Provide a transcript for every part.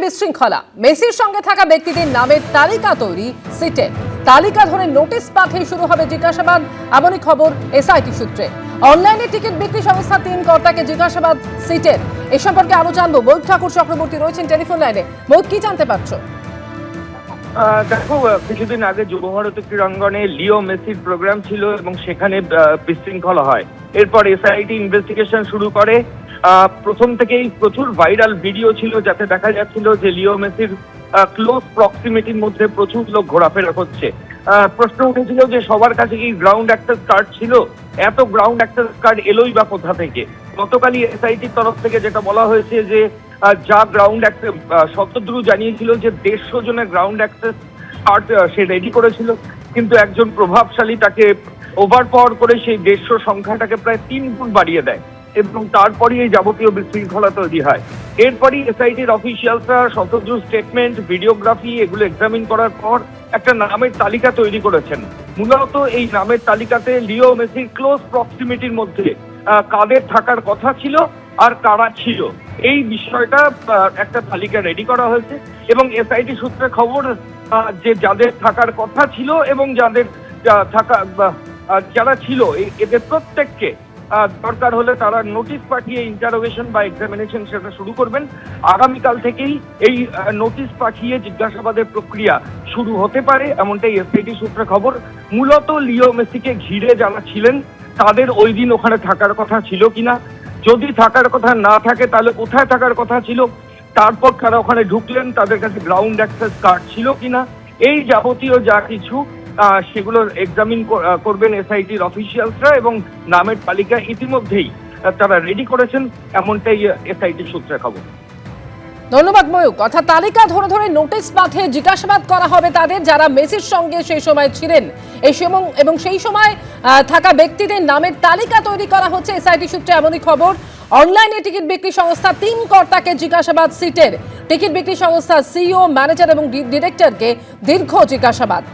বিশৃঙ্খলা। মেসির সঙ্গে থাকা ব্যক্তিদের নামের তালিকা তৈরি সিটের। তালিকা ধরে নোটিশ পাঠিয়ে শুরু হবে জিজ্ঞাসাবাদ, এমনই খবর এসআইটি সূত্রে। অনলাইনে টিকিট বিক্রি সংস্থা 3 কর্তাকে জিজ্ঞাসাবাদ সিটের। এ সম্পর্কে আরো জানবো, মৈক ঠাকুর চক্রবর্তী রয়েছেন টেলিফোন লাইনে। মৈক, কি জানতে পারছো? দেখো, কিছুদিন আগে যুব ভারতী ক্রীড়াঙ্গনে লিও মেসির প্রোগ্রাম ছিল এবং সেখানে বিশৃঙ্খলা হয়। এরপর এসআইটি ইনভেস্টিগেশন শুরু করে। প্রথম থেকেই প্রচুর ভাইরাল ভিডিও ছিল, যাতে দেখা যাচ্ছিল যে লিও মেসির ক্লোজ প্রক্সিমিটির মধ্যে প্রচুর লোক ঘোরাফেরা করছে। প্রশ্ন উঠেছিল যে সবার কাছে কি গ্রাউন্ড অ্যাক্সেস কার্ড ছিল? এত গ্রাউন্ড অ্যাক্সেস কার্ড এলোই বা কোথা থেকে? গতকালই এসআইটির তরফ থেকে যেটা বলা হয়েছে যে যা গ্রাউন্ড অ্যাক্সেস, শতদ্রু জানিয়েছিল যে 150 জনের গ্রাউন্ড অ্যাক্সেস কার্ড সে রেডি করেছিল, কিন্তু একজন প্রভাবশালী তাকে ওভার পাওয়ার করে সেই 150 সংখ্যাটাকে প্রায় 3 গুণ বাড়িয়ে দেয় এবং তারপরই এই যাবতীয় বিশৃঙ্খলা তৈরি হয়। এরপরই এসআইটির অফিসিয়ালসরা শতদ্রু স্টেটমেন্ট, ভিডিওগ্রাফি এগুলো এক্সামিন করার পর একটা নামের তালিকা তৈরি করেছেন। মূলত এই নামের তালিকাতে লিও মেসির ক্লোজ প্রক্সিমিটির মধ্যে কাদের থাকার কথা ছিল আর কারা ছিল, এই বিষয়টা একটা তালিকা রেডি করা হয়েছে। এবং এসআইটি সূত্রে খবর যে যাদের থাকার কথা ছিল এবং যাদের যারা ছিল এদের প্রত্যেককে দরকার হলে তারা নোটিশ পাঠিয়ে ইন্টারোগেশন বা এক্সামিনেশন সেটা শুরু করবেন। আগামীকাল থেকেই এই নোটিশ পাঠিয়ে জিজ্ঞাসাবাদের প্রক্রিয়া শুরু হতে পারে, এমনটাই এসআইটি সূত্রে খবর। মূলত লিও মেসিকে ঘিরে যারা ছিলেন তাদের ওই দিন ওখানে থাকার কথা ছিল কিনা, যদি থাকার কথা না থাকে তাহলে কোথায় থাকার কথা ছিল, তারপর তারা ওখানে ঢুকলেন তাদের কাছে গ্রাউন্ড অ্যাক্সেস কার্ড ছিল কিনা, এই যাবতীয় যা কিছু সেগুলো এক্সামিন করবেন এসআইটির অফিসিয়ালসরা। এবং নামের তালিকা ইতিমধ্যেই তারা রেডি করেছেন, এমনটাই এসআইটির সূত্রে খবর। ধন্যবাদ ময়ূক। অর্থাৎ তালিকা ধরে ধরে নোটিশ পাঠিয়ে জিজ্ঞাসাবাদ করা হবে তাদের, যারা মেসির সঙ্গে সেই সময় ছিলেন এবং সেই সময় থাকা ব্যক্তিদের নামের তালিকা তৈরি করা হচ্ছে এসআইটি সূত্রে, এমনই খবর। অনলাইনে টিকিট বিক্রি সংস্থা 3 কর্তাকে জিজ্ঞাসাবাদ সিটের। টিকিট বিক্রি সংস্থার সিইও, ম্যানেজার এবং ডিরেক্টরকে দীর্ঘ জিজ্ঞাসাবাদ।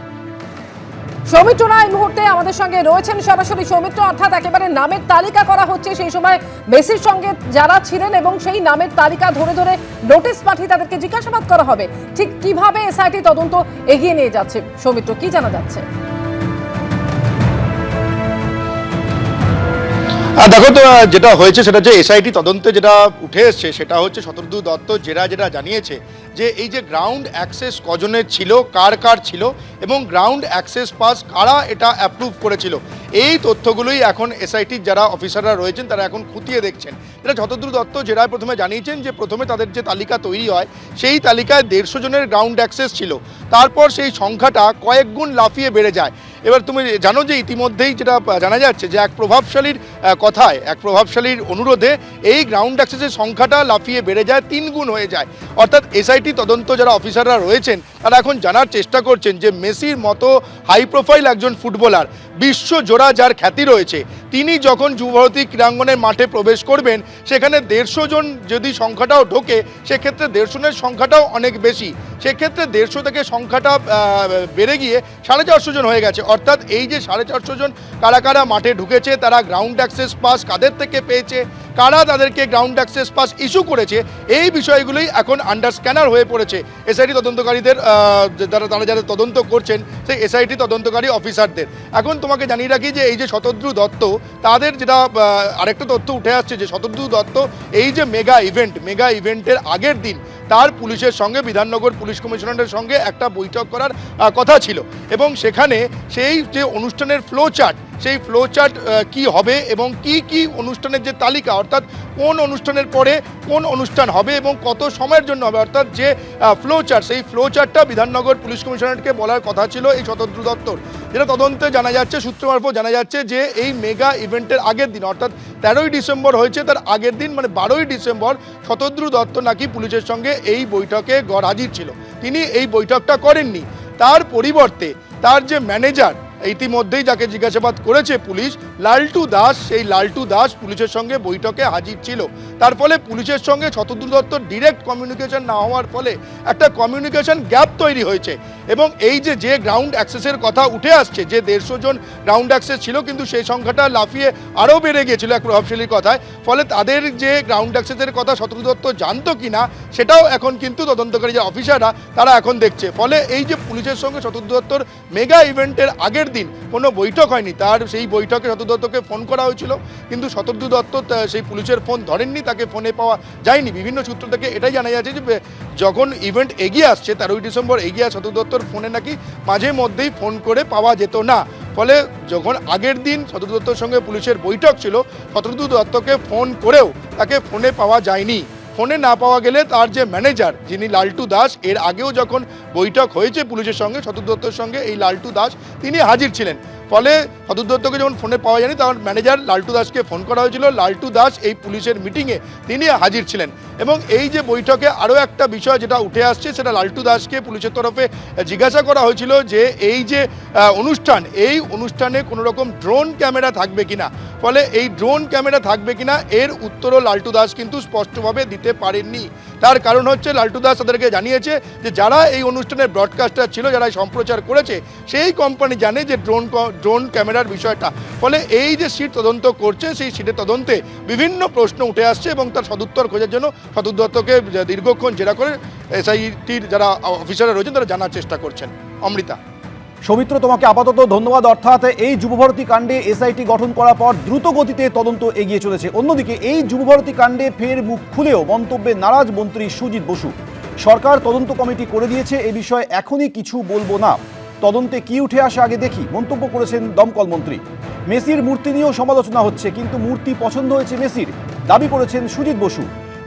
সৌমিত্র রায় এই মুহূর্তে আমাদের সঙ্গে রয়েছেন সরাসরি। সৌমিত্র, অর্থাৎ একেবারে নামের তালিকা করা হচ্ছে সেই সময় মেসির সঙ্গে যারা ছিলেন এবং সেই নামের তালিকা ধরে ধরে নোটিশ পাঠিয়ে তাদেরকে জিজ্ঞাসাবাদ করা হবে। ঠিক কিভাবে এসআইটি তদন্ত এগিয়ে নিয়ে যাচ্ছে সৌমিত্র, কি জানা যাচ্ছে? দেখো, তো যেটা হয়েছে সেটা যে এসআইটি তদন্তে যেটা উঠে এসছে সেটা হচ্ছে শতদ্রু দত্ত যেটা জানিয়েছে যে এই যে গ্রাউন্ড অ্যাক্সেস কজনের ছিল, কার কার ছিল এবং গ্রাউন্ড অ্যাক্সেস পাস কারা এটা অ্যাপ্রুভ করেছিল, এই তথ্যগুলোই এখন এসআইটির যারা অফিসাররা রয়েছেন তারা এখন খুঁটিয়ে দেখছেন। এটা শতদ্রু দত্ত যেটা প্রথমে জানিয়েছেন যে প্রথমে তাদের যে তালিকা তৈরি হয় সেই তালিকায় 150 জনের গ্রাউন্ড অ্যাক্সেস ছিল, তারপর সেই সংখ্যাটা কয়েক গুণ লাফিয়ে বেড়ে যায়। এবার তুমি জানো যে ইতিমধ্যেই যেটা জানা যাচ্ছে যে এক প্রভাবশালীর কথায়, এক প্রভাবশালীর অনুরোধে এই গ্রাউন্ড অ্যাক্সেসের সংখ্যাটা লাফিয়ে বেড়ে যায়, 3 গুণ হয়ে যায়। অর্থাৎ এসআইটি তদন্ত যারা অফিসাররা রয়েছেন তারা এখন জানার চেষ্টা করছেন যে মেসির মতো হাই প্রোফাইল একজন ফুটবলার, বিশ্বজোড়া যার খ্যাতি রয়েছে, তিনি যখন যুবভারতী ক্রীড়াঙ্গনের মাঠে প্রবেশ করবেন সেখানে 150 জন যদি সংখ্যাটাও ঢোকে সেক্ষেত্রে 150 জনের সংখ্যাটাও অনেক বেশি, সেক্ষেত্রে 150 থেকে সংখ্যাটা বেড়ে গিয়ে 450 জন হয়ে গেছে। অর্থাৎ এই যে 450 জন কারা কারা মাঠে ঢুকেছে, তারা গ্রাউন্ড অ্যাক্সেস পাস কাদের থেকে পেয়েছে, কারা তাদেরকে গ্রাউন্ড অ্যাক্সেস পাস ইস্যু করেছে, এই বিষয়গুলোই এখন আন্ডার স্ক্যানার হয়ে পড়েছে এসআইটি তদন্তকারীদের, তারা যারা তদন্ত করছেন সেই এসআইটি তদন্তকারী অফিসারদের। এখন তোমাকে জানিয়ে রাখি যে এই যে শতদ্রু দত্ত, তাদের যেটা আরেকটা তথ্য উঠে আসছে যে শতদ্রু দত্ত এই যে মেগা ইভেন্টের আগের দিন তার পুলিশের সঙ্গে, বিধাননগর পুলিশ কমিশনারের সঙ্গে একটা বৈঠক করার কথা ছিল এবং সেখানে সেই যে অনুষ্ঠানের ফ্লো চার্ট, সেই ফ্লো চার্ট কী হবে এবং কি অনুষ্ঠানের যে তালিকা, অর্থাৎ কোন অনুষ্ঠানের পরে কোন অনুষ্ঠান হবে এবং কত সময়ের জন্য হবে, অর্থাৎ যে ফ্লো চার্ট, সেই ফ্লো চার্টটা বিধাননগর পুলিশ কমিশনারকে বলার কথা ছিল এই শতদ্রু দত্তর। যেটা তদন্তে জানা যাচ্ছে, সূত্র মারফত জানা যাচ্ছে যে এই মেগা ইভেন্টের আগের দিন, অর্থাৎ 13ই ডিসেম্বর হয়েছে, তার আগের দিন মানে 12ই ডিসেম্বর শতদ্রু দত্ত নাকি পুলিশের সঙ্গে এই বৈঠকে গড় হাজির ছিল। তিনি এই বৈঠকটা করেননি, তার পরিবর্তে তার যে ম্যানেজার ইতিমধ্যেই যাকে জিজ্ঞাসাবাদ করেছে পুলিশ, লালটু দাস, সেই লালটু দাস পুলিশের সঙ্গে বৈঠকে হাজির ছিল। তার ফলে পুলিশের সঙ্গে শতদ্রু দত্ত ডিরেক্ট কমিউনিকেশন না হওয়ার ফলে একটা কমিউনিকেশন গ্যাপ তৈরি হয়েছে। এবং এই যে গ্রাউন্ড অ্যাক্সেসের কথা উঠে আসছে, যে 150 জন গ্রাউন্ড অ্যাক্সেস ছিল, কিন্তু সেই সংখ্যাটা লাফিয়ে আরও বেড়ে গিয়েছিল এক প্রভাবশালীর কথায়। ফলে তাদের যে গ্রাউন্ড অ্যাক্সেসের কথা শতদ্রু দত্ত জানতো কিনা সেটাও এখন কিন্তু তদন্তকারী যে অফিসাররা তারা এখন দেখছে। ফলে এই যে পুলিশের সঙ্গে শতদ্রু দত্তর মেগা ইভেন্টের আগের দিন কোনো বৈঠক হয়নি, তার সেই বৈঠকে শতদ্রু দত্তকে ফোন করা হয়েছিল, কিন্তু শতদ্রু দত্ত সেই পুলিশের ফোন ধরেননি, তাকে ফোনে পাওয়া যায়নি। বিভিন্ন সূত্র থেকে এটাই জানা যাচ্ছে যে যখন ইভেন্ট এগিয়ে আসছে 13ই ডিসেম্বর এগিয়ে আসে, শতদ্রু দত্তর ফোনে নাকি মাঝে মধ্যেই ফোন করে পাওয়া যেত না। ফলে যখন আগের দিন শতদ্রু দত্তর সঙ্গে পুলিশের বৈঠক ছিল, শতদ্রু দত্তকে ফোন করেও তাকে ফোনে পাওয়া যায়নি। ফোনে না পাওয়া গেলে তার যে ম্যানেজার, যিনি লালটু দাস, এর আগেও যখন বৈঠক হয়েছে পুলিশের সঙ্গে শতদ্রু দত্তর সঙ্গে, এই লালটু দাস তিনি হাজির ছিলেন। ফলে শতদ্রু দত্তকে যখন ফোনে পাওয়া যায়নি, তখন ম্যানেজার লালটু দাসকে ফোন করা হয়েছিল। লালটু দাস এই পুলিশের মিটিংয়ে তিনি হাজির ছিলেন। এবং এই যে বৈঠকে আরও একটা বিষয় যেটা উঠে আসছে, সেটা লালটু দাসকে পুলিশের তরফে জিজ্ঞাসা করা হয়েছিল যে এই যে অনুষ্ঠান, এই অনুষ্ঠানে কোনো রকম ড্রোন ক্যামেরা থাকবে কিনা। ফলে এই ড্রোন ক্যামেরা থাকবে কিনা এর উত্তরও লালটু দাস কিন্তু স্পষ্টভাবে দিতে পারেননি। তার কারণ হচ্ছে লালটু দাস তাদেরকে জানিয়েছে যে যারা এই অনুষ্ঠানের ব্রডকাস্টার ছিল, যারা সম্প্রচার করেছে, সেই কোম্পানি জানে যে ড্রোন ক্যামেরার বিষয়টা। ফলে এই যে সিট তদন্ত করছে, সেই সিটের তদন্তে বিভিন্ন প্রশ্ন উঠে আসছে এবং তার সদুত্তর খোঁজার জন্য শতদ্রু দত্তকে দীর্ঘক্ষণ জেরা করে এসআইটির যারা অফিসাররা রয়েছেন তারা জানার চেষ্টা করছেন। অমৃতা। সৌমিত্র, তোমাকে আপাতত ধন্যবাদ। অর্থাৎ এই যুবভারতী কাণ্ডে এসআইটি গঠন করার পর দ্রুত গতিতে তদন্ত এগিয়ে চলেছে। অন্যদিকে এই যুবভারতী কাণ্ডে ফের মুখ খুলেও মন্তব্যে নারাজ মন্ত্রী সুজিত বসু। সরকার তদন্ত কমিটি করে দিয়েছে, এ বিষয়ে এখনই কিছু বলবো না, তদন্তে কি উঠে আসে আগে দেখি, মন্তব্য করেছেন দমকল মন্ত্রী। মেসির মূর্তি নিয়েও সমালোচনা হচ্ছে, কিন্তু মূর্তি পছন্দ হয়েছে মেসির, দাবি করেছেন সুজিত বসু।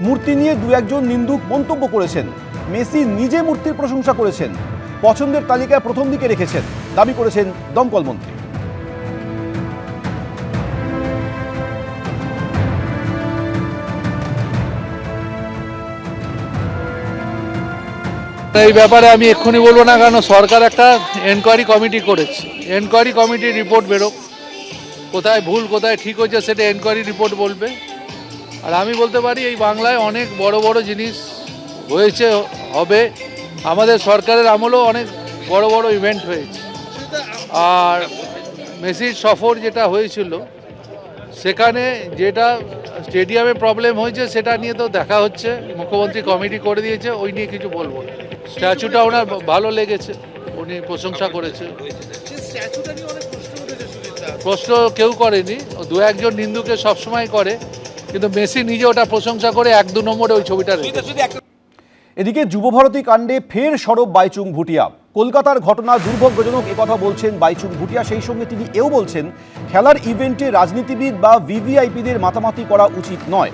মূর্তি নিয়ে দু একজন নিন্দুক মন্তব্য করেছেন, মেসি নিজে মূর্তির প্রশংসা করেছেন, পছন্দের তালিকায় প্রথম দিকে রেখেছেন, দাবি করেছেন দমকল মন্ত্রী। এই ব্যাপারে আমি এক্ষুনি বলবো না, কারণ সরকার একটা এনকোয়ারি কমিটি করেছে। এনকোয়ারি কমিটির রিপোর্ট বেরোক, কোথায় ভুল কোথায় ঠিক হয়েছে সেটা এনকোয়ারি রিপোর্ট বলবে। আর আমি বলতে পারি এই বাংলায় অনেক বড় বড় জিনিস হয়েছে, হবে। আমাদের সরকারের আমলেও অনেক বড় বড় ইভেন্ট হয়েছে। আর মেসির সফর যেটা হয়েছিল, সেখানে যেটা স্টেডিয়ামে প্রবলেম হয়েছে সেটা নিয়ে তো দেখা হচ্ছে, মুখ্যমন্ত্রী কমিটি করে দিয়েছে, ওই নিয়ে কিছু বলবো না। স্ট্যাচুটা ওনার ভালো লেগেছে, উনি প্রশংসা করেছে। প্রশ্ন কেউ করেনি, দু একজন নিন্দুকে সবসময় করে, কিন্তু মেসি নিজে ওটা প্রশংসা করে 1-2 নম্বরে ওই ছবিটা রেখেছে। এদিকে যুবভারতী কাণ্ডে ফের সরব বাইচুং ভুটিয়া। কলকাতার ঘটনা দুর্ভাগ্যজনক একথা বলছেন বাইচুং ভুটিয়া। সেই সঙ্গে তিনি এও বলছেন, খেলার ইভেন্টে রাজনীতিবিদ বা ভিভিআইপিদের মাতামাতি করা উচিত নয়।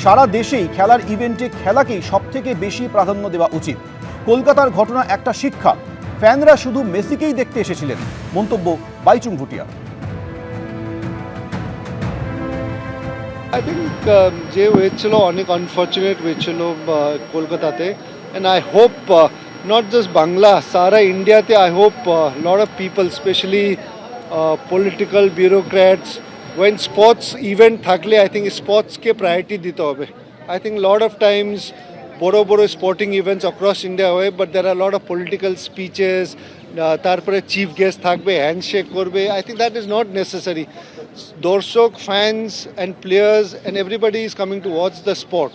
সারা দেশেই খেলার ইভেন্টে খেলাকেই সবথেকে বেশি প্রাধান্য দেওয়া উচিত। কলকাতার ঘটনা একটা শিক্ষা, ফ্যানরা শুধু মেসিকেই দেখতে এসেছিলেন, মন্তব্য বাইচুং ভুটিয়া। আই থিঙ্ক যে হয়েছিল অনেক আনফর্চুনেট হয়েছিল কলকাতাতে, and I hope not just Bangla, সারা ইন্ডিয়াতে I hope lot of people, specially political bureaucrats, when sports event থাকলে আই থিঙ্ক স্পোর্টসকে প্রায়োরিটি দিতে হবে। I think lot of times বড় বড় স্পোর্টিং ইভেন্টস অক্রস ইন্ডিয়া হয়, but there are lot of political speeches, তারপরে চিফ গেস্ট থাকবে, handshake করবে। I think that is not necessary. দর্শক, fans and players and everybody is coming to watch the sport,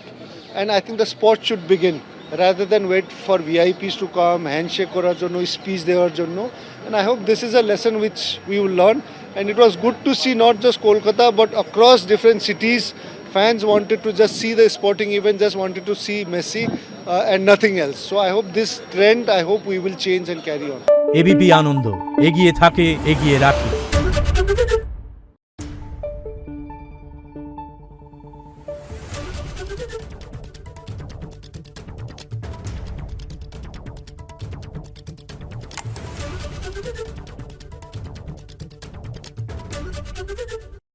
and I think the sport should begin rather than wait for VIPs to come, handshake করার জন্য, speech দেওয়ার জন্য. And I hope this is a lesson which we will learn. And it was good to see not just Kolkata but across different cities, fans wanted to just see the sporting event, just wanted to see Messi and nothing else. So I hope this trend, I hope we will change and carry on. ABP Ananda, এগিয়ে থাকে, এগিয়ে রাখে। Thank you.